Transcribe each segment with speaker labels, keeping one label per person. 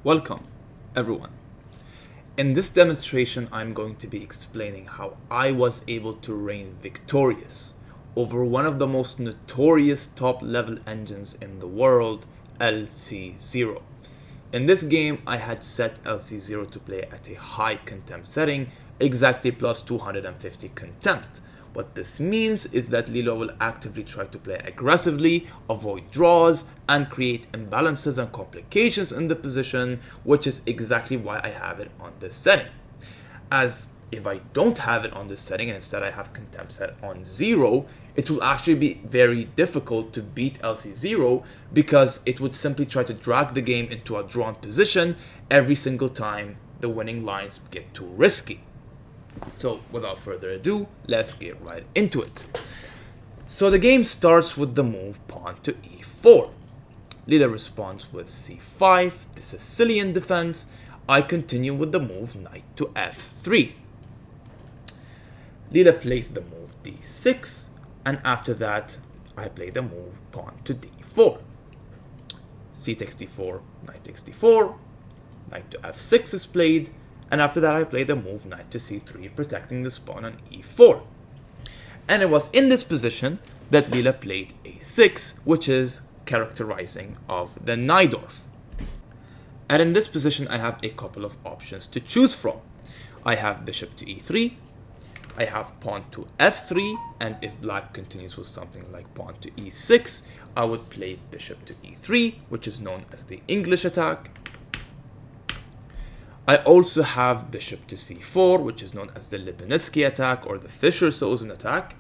Speaker 1: Welcome, everyone. In this demonstration, I'm going to be explaining how I was able to reign victorious over one of the most notorious top-level engines in the world, Lc0. In this game, I had set Lc0 to play at a high contempt setting, exactly plus 250 contempt. What this means is that Lilo will actively try to play aggressively, avoid draws, and create imbalances and complications in the position, which is exactly why I have it on this setting. As if I don't have it on this setting and instead I have contempt set on 0, it will actually be very difficult to beat Lc0 because it would simply try to drag the game into a drawn position every single time the winning lines get too risky. So without further ado, let's get right into it. So the game starts with the move pawn to e4. Lila responds with c5, the Sicilian defense. I continue with the move knight to f3. Lila plays the move d6, and after that I play the move pawn to d4. C takes d4, knight takes d4, knight to f6 is played, and after that I play the move knight to c3, protecting this pawn on e4. And it was in this position that Lila played a6, which is characterizing of the Najdorf. And in this position I have a couple of options to choose from. I have bishop to e3, I have pawn to f3, and if black continues with something like pawn to e6, I would play bishop to e3, which is known as the English attack. I also have bishop to c4, which is known as the Lipinitsky attack or the Fischer-Sozin attack.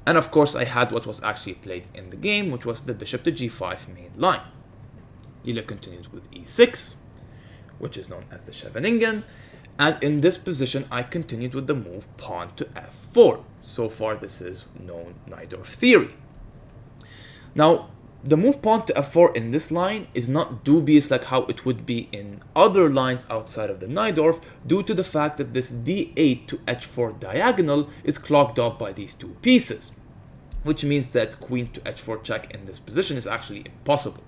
Speaker 1: And of course I had what was actually played in the game, which was the bishop to g5 main line. Lila continues with e6, which is known as the Scheveningen. And in this position I continued with the move pawn to f4. So far this is known Najdorf theory. Now, the move pawn to f4 in this line is not dubious like how it would be in other lines outside of the Najdorf, due to the fact that this d8 to h4 diagonal is clogged up by these two pieces, which means that queen to h4 check in this position is actually impossible.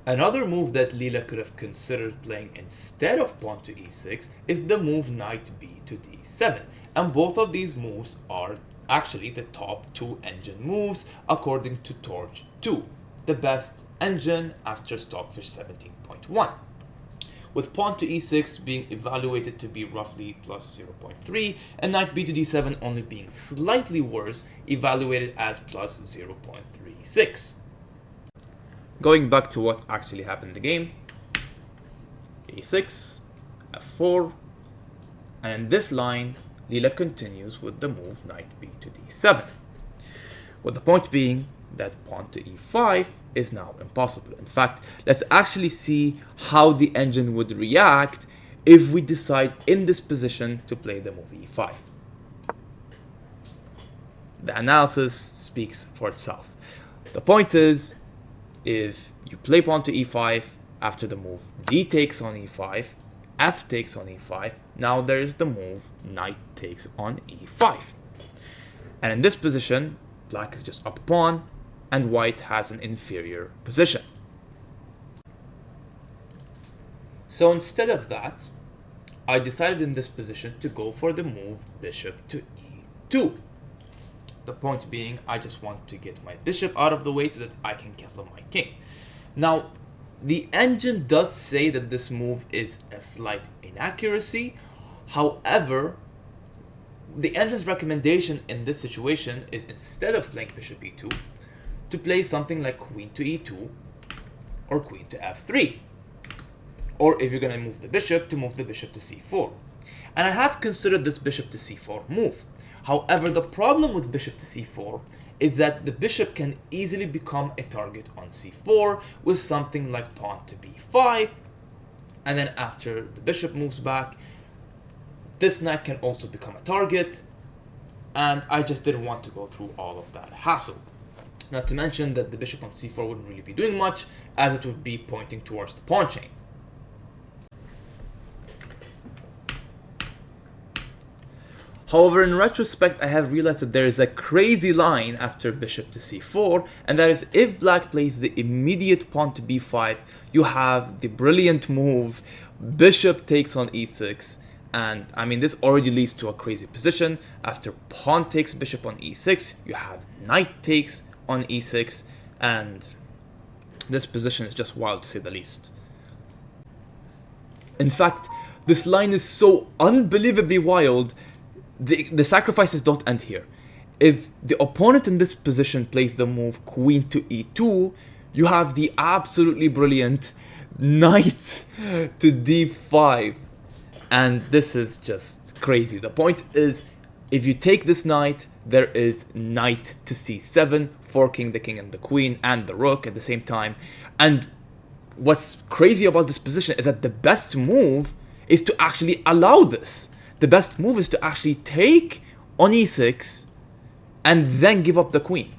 Speaker 1: Another move that Lila could have considered playing instead of pawn to e6 is the move knight b to d7, and both of these moves are actually the top two engine moves according to Torch 2, the best engine after Stockfish 17.1. With pawn to e6 being evaluated to be roughly plus 0.3 and knight b to d7 only being slightly worse, evaluated as plus 0.36. Going back to what actually happened in the game, e6, f4, and in this line Lila continues with the move knight b to d7, with the point being that pawn to e5 is now impossible. In fact, let's actually see how the engine would react if we decide in this position to play the move e5. The analysis speaks for itself. The point is, if you play pawn to e5 after the move d takes on e5, f takes on e5, now there's the move knight takes on e5. And in this position, black is just up a pawn, and white has an inferior position. So instead of that, I decided in this position to go for the move bishop to e2. The point being, I just want to get my bishop out of the way so that I can castle my king. Now, the engine does say that this move is a slight inaccuracy. However, the engine's recommendation in this situation is, instead of playing bishop e2, to play something like queen to e2 or queen to f3. Or if you're going to move the bishop, to move the bishop to c4. And I have considered this bishop to c4 move. However, the problem with bishop to c4 is that the bishop can easily become a target on c4 with something like pawn to b5, and then after the bishop moves back, this knight can also become a target, and I just didn't want to go through all of that hassle. Not to mention that the bishop on c4 wouldn't really be doing much, as it would be pointing towards the pawn chain. However, in retrospect, I have realized that there is a crazy line after bishop to c4, and that is if black plays the immediate pawn to b5, you have the brilliant move, bishop takes on e6, and I mean this already leads to a crazy position. After pawn takes bishop on e6, you have knight takes on e6, and this position is just wild to say the least. In fact, this line is so unbelievably wild. The sacrifices don't end here. If the opponent in this position plays the move queen to e2, you have the absolutely brilliant knight to d5. And this is just crazy. The point is, if you take this knight, there is knight to c7, forking the king and the queen and the rook at the same time. And what's crazy about this position is that the best move is to actually allow this. The best move is to actually take on e6 and then give up the queen.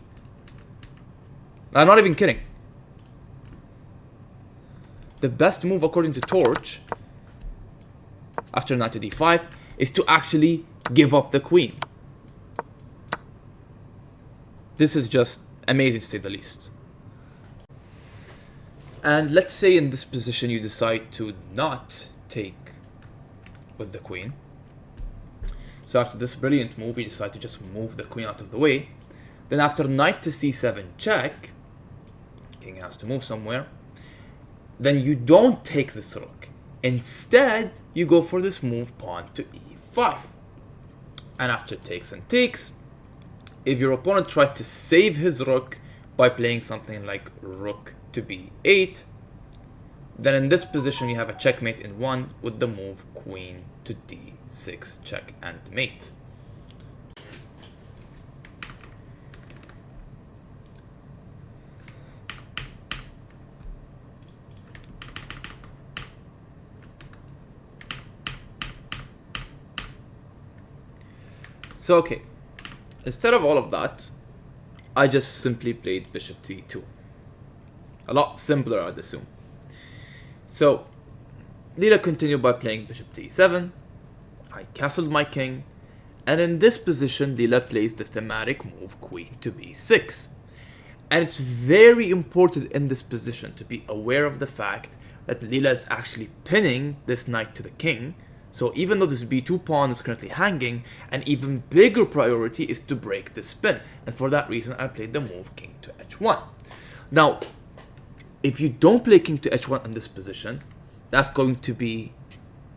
Speaker 1: I'm not even kidding. The best move according to Torch after knight to d5 is to actually give up the queen. This is just amazing to say the least. And let's say in this position you decide to not take with the queen. So after this brilliant move, you decide to just move the queen out of the way. Then after knight to c7 check, king has to move somewhere, then you don't take this rook. Instead, you go for this move pawn to e5. And after takes and takes, if your opponent tries to save his rook by playing something like rook to b8, then in this position you have a checkmate in 1 with the move queen to d6 check and mate. So okay, instead of all of that, I just simply played bishop to e2. A lot simpler, I'd assume. So Lila continued by playing bishop to e7. I castled my king, and in this position Lila plays the thematic move queen to b6. And it's very important in this position to be aware of the fact that Lila is actually pinning this knight to the king. So even though this b2 pawn is currently hanging, an even bigger priority is to break this pin. And for that reason I played the move king to h1. Now, if you don't play king to h1 in this position, that's going to be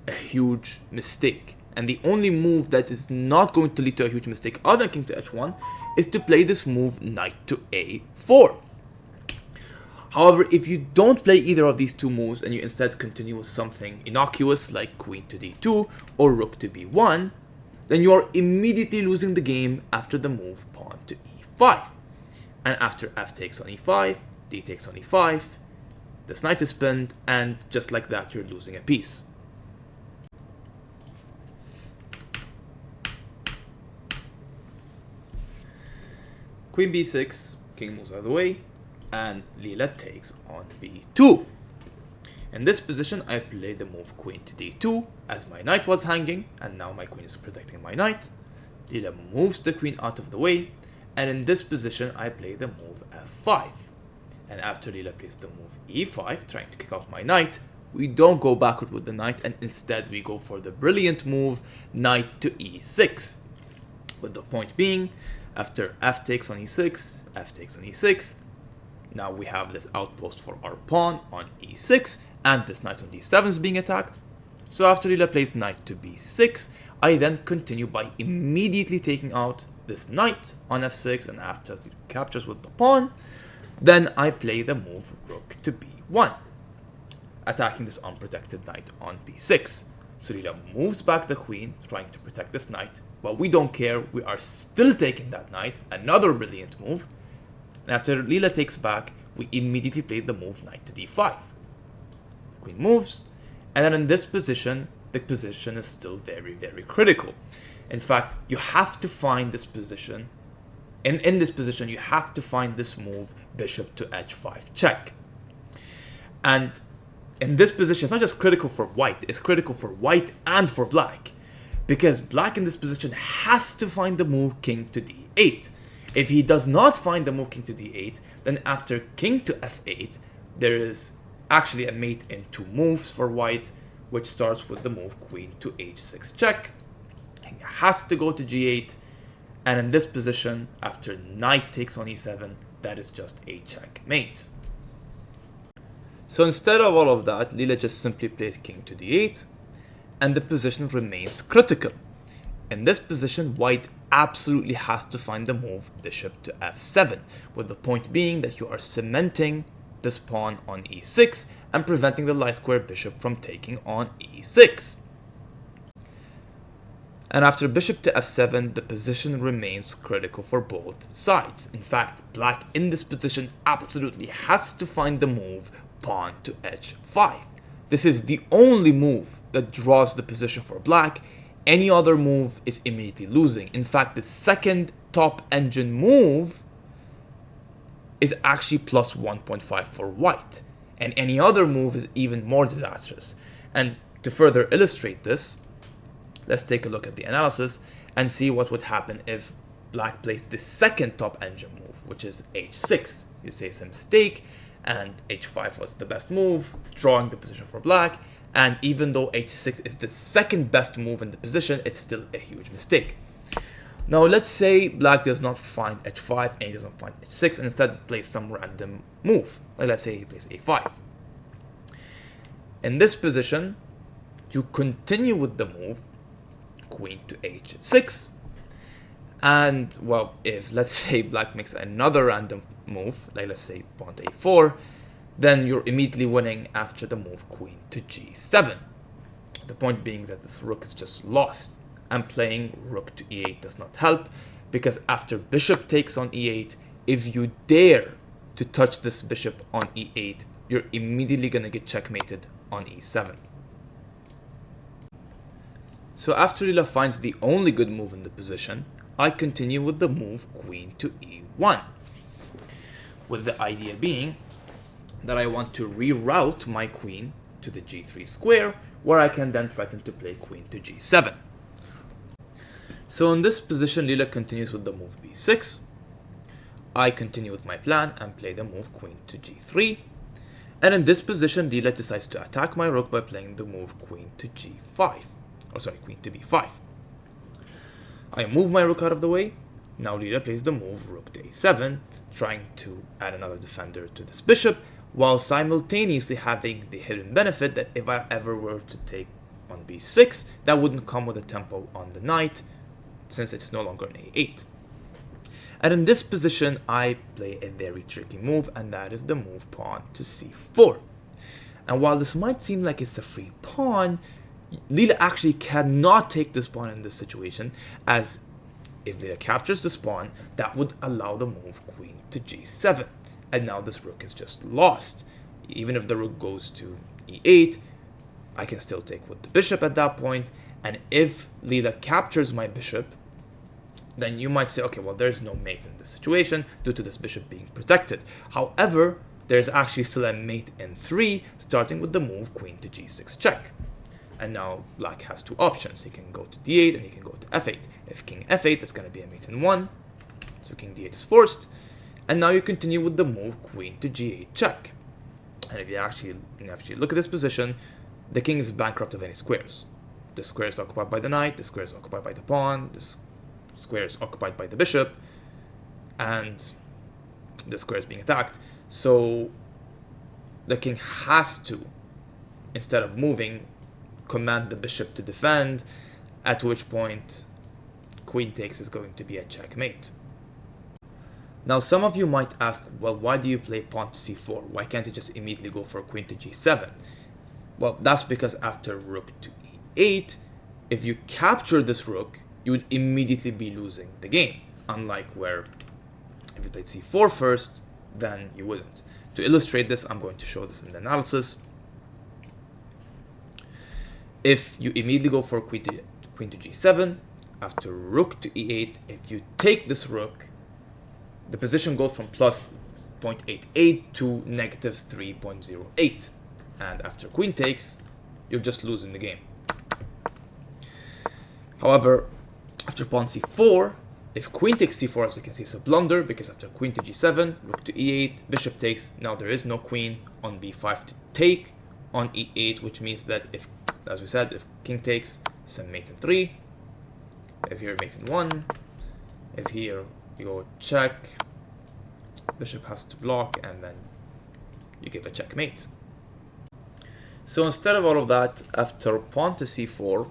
Speaker 1: a huge mistake. And the only move that is not going to lead to a huge mistake other than king to h1 is to play this move knight to a4. However, if you don't play either of these two moves and you instead continue with something innocuous like queen to d2 or rook to b1, then you are immediately losing the game after the move pawn to e5. And after f takes on e5, d takes on e5, this knight is pinned, and just like that you're losing a piece. Queen b6, king moves out of the way, and Lila takes on b2. In this position, I play the move queen to d2, as my knight was hanging, and now my queen is protecting my knight. Lila moves the queen out of the way, and in this position, I play the move f5. And after Lila plays the move e5, trying to kick out my knight, we don't go backward with the knight, and instead we go for the brilliant move knight to e6. With the point being, after f takes on e6, f takes on e6, now we have this outpost for our pawn on e6, and this knight on d7 is being attacked. So after Lila plays knight to b6, I then continue by immediately taking out this knight on f6, and after it captures with the pawn, then I play the move rook to b1, attacking this unprotected knight on b6. So Lila moves back the queen, trying to protect this knight, but we don't care, we are still taking that knight, another brilliant move. And after Lila takes back, we immediately play the move knight to d5. The queen moves, and then in this position, the position is still very, very critical. In fact, you have to find this position. In this position, you have to find this move, bishop to h5 check. And in this position, it's not just critical for white, it's critical for white and for black. because black in this position has to find the move king to d8. If he does not find the move king to d8, then after king to f8, there is actually a mate in 2 moves for white, which starts with the move queen to h6 check. King has to go to g8, and in this position, after knight takes on e7, that is just a checkmate. So instead of all of that, Lila just simply plays king to d8, and the position remains critical. In this position, white absolutely has to find the move bishop to f7, with the point being that you are cementing this pawn on e6 and preventing the light square bishop from taking on e6. And after bishop to f7, the position remains critical for both sides. In fact, black in this position absolutely has to find the move pawn to h5. This is the only move that draws the position for black. Any other move is immediately losing. In fact, the second top engine move is actually plus 1.5 for white. And any other move is even more disastrous. And to further illustrate this, let's take a look at the analysis and see what would happen if black plays the second top engine move, which is h6. You say it's a mistake, and h5 was the best move, drawing the position for black. And even though h6 is the second best move in the position, it's still a huge mistake. Now let's say black does not find h5 and he doesn't find h6, and instead plays some random move. Like let's say he plays a5. In this position, you continue with the move queen to h6, and well, if let's say black makes another random move, like let's say pawn to a4, then you're immediately winning after the move queen to g7. The point being that this rook is just lost, and playing rook to e8 does not help, because after bishop takes on e8, if you dare to touch this bishop on e8, you're immediately going to get checkmated on e7. So after Lila finds the only good move in the position, I continue with the move queen to e1, with the idea being that I want to reroute my queen to the g3 square, where I can then threaten to play queen to g7. So in this position, Lila continues with the move b6. I continue with my plan and play the move queen to g3. And in this position, Lila decides to attack my rook by playing the move queen to g5. Oh, sorry, queen to b5. I move my rook out of the way. Now Lila plays the move rook to a7, trying to add another defender to this bishop, while simultaneously having the hidden benefit that if I ever were to take on b6, that wouldn't come with a tempo on the knight, since it's no longer an a8. And in this position, I play a very tricky move, and that is the move pawn to c4. And while this might seem like it's a free pawn, Lila actually cannot take this pawn in this situation, as if Lila captures this pawn, that would allow the move queen to g7. And now this rook is just lost. Even if the rook goes to e8, I can still take with the bishop at that point. And if Lila captures my bishop, then you might say, okay, well, there's no mate in this situation due to this bishop being protected. However, there's actually still a mate in 3, starting with the move queen to g6 check. And now black has 2 options. He can go to d8 and he can go to f8. If king f8, that's going to be a mate in 1. So king d8 is forced. And now you continue with the move queen to g8 check. And if you actually look at this position, the king is bankrupt of any squares. The square is occupied by the knight, the square is occupied by the pawn, the square is occupied by the bishop, and the square is being attacked. So the king has to, instead of moving, command the bishop to defend, at which point queen takes is going to be a checkmate. Now some of you might ask, well, why do you play pawn to c4? Why can't you just immediately go for queen to g7? Well, that's because after rook to e8, if you capture this rook, you would immediately be losing the game. Unlike where if you played c4 first, then you wouldn't. To illustrate this, I'm going to show this in the analysis. If you immediately go for queen to g7, after rook to e8, if you take this rook, the position goes from plus 0.88 to negative 3.08. And after queen takes, you're just losing the game. However, after pawn c4, if queen takes c4, as you can see, it's a blunder, because after queen to g7, rook to e8, bishop takes, now there is no queen on b5 to take on e8, which means that if, as we said, if king takes, it's a mate in 3, if here mate in 1, if here you go check, bishop has to block, and then you give a checkmate. So instead of all of that, after pawn to c4,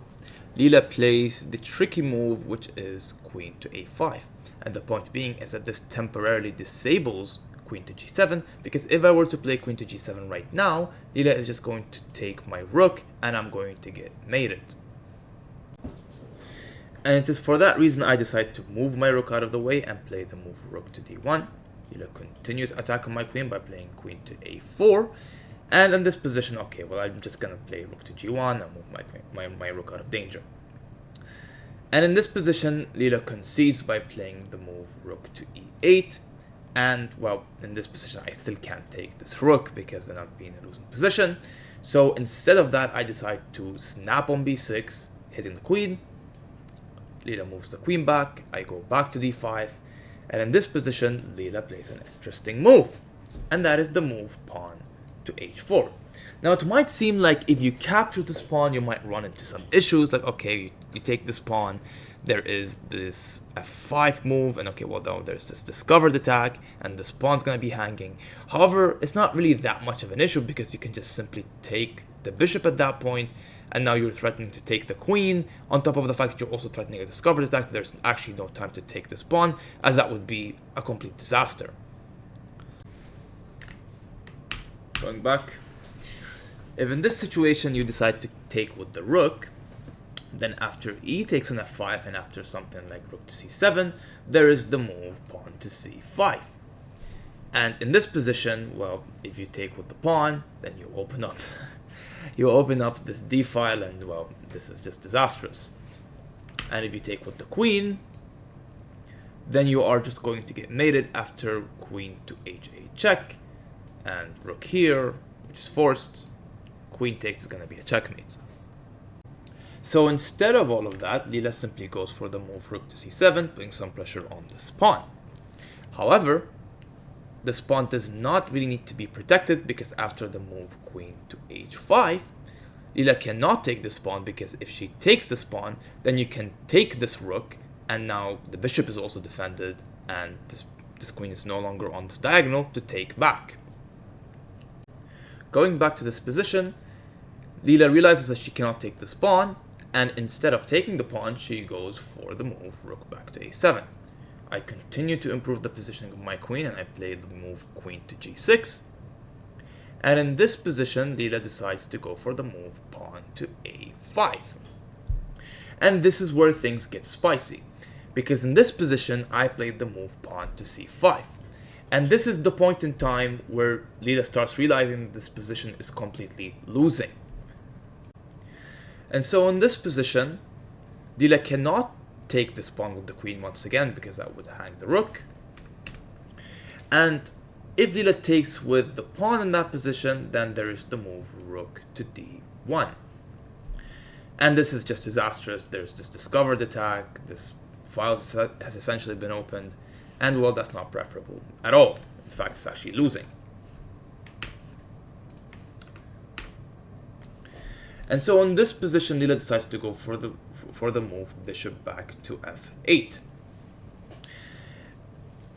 Speaker 1: Leela plays the tricky move, which is queen to a5. And the point being is that this temporarily disables queen to g7, because if I were to play queen to g7 right now, Leela is just going to take my rook, and I'm going to get mated. And it is for that reason I decide to move my rook out of the way and play the move rook to d1. Leela continues attacking my queen by playing queen to a4. And in this position, okay, well, I'm just going to play rook to g1 and move my rook out of danger. And in this position, Leela concedes by playing the move rook to e8. And, well, in this position, I still can't take this rook because then I'll be in a losing position. So instead of that, I decide to snap on b6, hitting the queen. Leela moves the queen back. I go back to d5. And in this position, Leela plays an interesting move. And that is the move pawn to h4. Now it might seem like if you capture this pawn, you might run into some issues, like okay, you take this pawn, there is this f5 move, and okay, well now there's this discovered attack, and this pawn's gonna be hanging. However, it's not really that much of an issue because you can just simply take the bishop at that point, and now you're threatening to take the queen, on top of the fact that you're also threatening a discovered attack. There's actually no time to take this pawn, as that would be a complete disaster. Going back, if in this situation you decide to take with the rook, then after e takes on f5 and after something like rook to c7, there is the move pawn to c5. And in this position, well, if you take with the pawn, then you open up this d file, and well, this is just disastrous. And if you take with the queen, then you are just going to get mated after queen to h8 check, and rook here, which is forced. Queen takes is going to be a checkmate. So instead of all of that, Leela simply goes for the move rook to c7, putting some pressure on this pawn. However, this pawn does not really need to be protected, because after the move queen to h5, Leela cannot take this pawn, because if she takes this pawn, then you can take this rook, and now the bishop is also defended, and this queen is no longer on this diagonal to take back. Going back to this position, Leela realizes that she cannot take this pawn, and instead of taking the pawn, she goes for the move rook back to a7. I continue to improve the positioning of my queen, and I play the move queen to g6. And in this position, Leela decides to go for the move pawn to a5. And this is where things get spicy, because in this position, I played the move pawn to c5. And this is the point in time where Leela starts realizing that this position is completely losing. And so in this position, Leela cannot take this pawn with the queen once again, because that would hang the rook. And if Leela takes with the pawn in that position, then there is the move rook to d1. And this is just disastrous. There's this discovered attack, this file has essentially been opened, and well, that's not preferable at all. In fact, it's actually losing. And so in this position, Leela decides to go for the move bishop back to f8.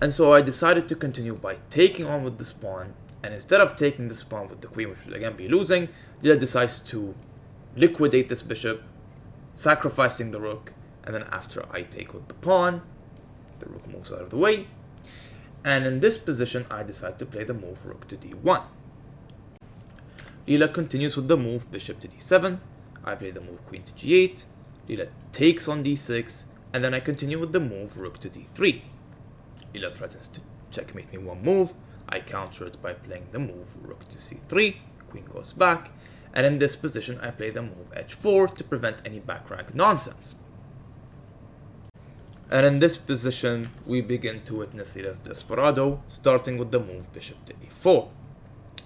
Speaker 1: And so I decided to continue by taking on with this pawn, and instead of taking this pawn with the queen, which would again be losing, Leela decides to liquidate this bishop, sacrificing the rook, and then after I take with the pawn, the rook moves out of the way, and in this position I decide to play the move rook to d1. Leela continues with the move bishop to d7, I play the move queen to g8, Leela takes on d6, and then I continue with the move rook to d3. Leela threatens to checkmate me one move, I counter it by playing the move rook to c3, queen goes back, and in this position I play the move h4 to prevent any back rank nonsense. And in this position, we begin to witness Leela's desperado, starting with the move bishop to a4.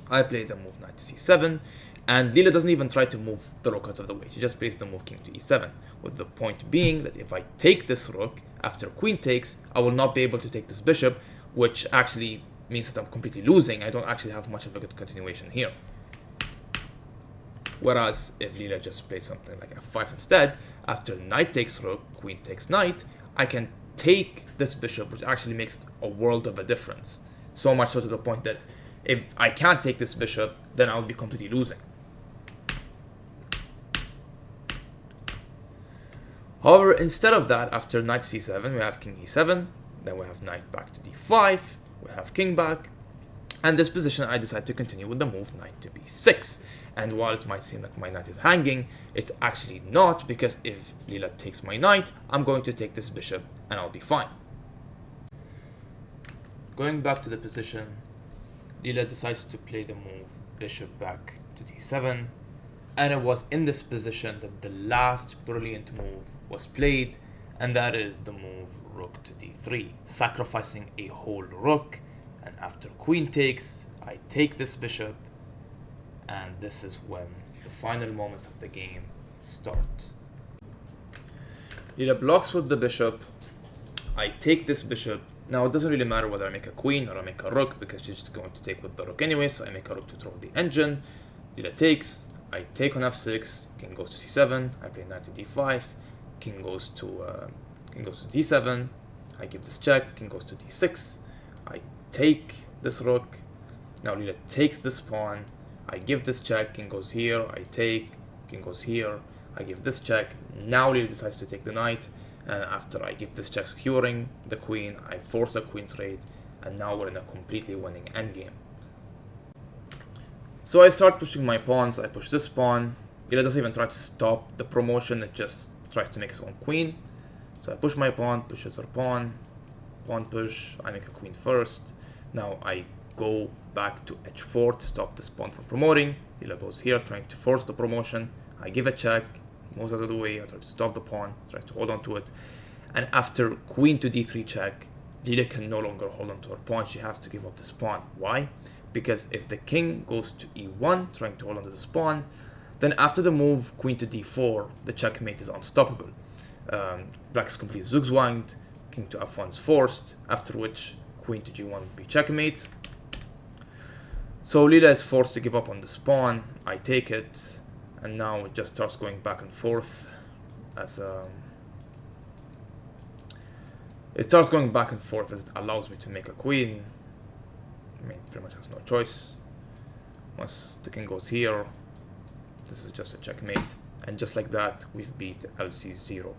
Speaker 1: I play the move knight to c7, And Lila doesn't even try to move the rook out of the way. She just plays the move king to e7, with the point being that if I take this rook after queen takes, I will not be able to take this bishop, which actually means that I'm completely losing. I don't actually have much of a good continuation here. Whereas if Lila just plays something like f5 instead, after knight takes rook, queen takes knight, I can take this bishop, which actually makes a world of a difference. So much so to the point that if I can't take this bishop, then I'll be completely losing. However, instead of that, after knight c7, we have king e7, then we have knight back to d5, we have king back, and this position I decide to continue with the move knight to b6. And while it might seem like my knight is hanging, it's actually not, because if Lila takes my knight, I'm going to take this bishop and I'll be fine. Going back to the position, Lila decides to play the move bishop back to d7, and it was in this position that the last brilliant move was played, and that is the move rook to d3, sacrificing a whole rook. And after queen takes, I take this bishop, and this is when the final moments of the game start. Lila blocks with the bishop. I take this bishop. Now it doesn't really matter whether I make a queen or I make a rook, because she's just going to take with the rook anyway, so I make a rook to throw the engine. Lila takes, I take on f6, king goes to c7, I play knight to d5, king goes to d7, I give this check, king goes to d6, I take this rook. Now Lila takes this pawn, I give this check, king goes here, I take, king goes here, I give this check. Now Lila decides to take the knight, and after I give this check securing the queen, I force a queen trade, and now we're in a completely winning endgame. So I start pushing my pawns. I push this pawn. Lila doesn't even try to stop the promotion, it just tries to make its own queen. So I push my pawn, pushes her pawn, pawn push, I make a queen first. Now I go back to h4 to stop this pawn from promoting. Lila goes here trying to force the promotion. I give a check, moves out of the way, I try to stop the pawn, tries to hold on to it. And after queen to d3 check, Lila can no longer hold on to her pawn. She has to give up this pawn. Why? Because if the king goes to e1, trying to hold on to this pawn, then after the move queen to d4, the checkmate is unstoppable. Black is completely zugzwanged, king to f1 is forced, after which queen to g1 would be checkmate. So Lila is forced to give up on this pawn. I take it, and now it just starts going back and forth as it starts going back and forth as it allows me to make a queen. I mean, pretty much has no choice. Once the king goes here, this is just a checkmate, and just like that, we've beat Lc0.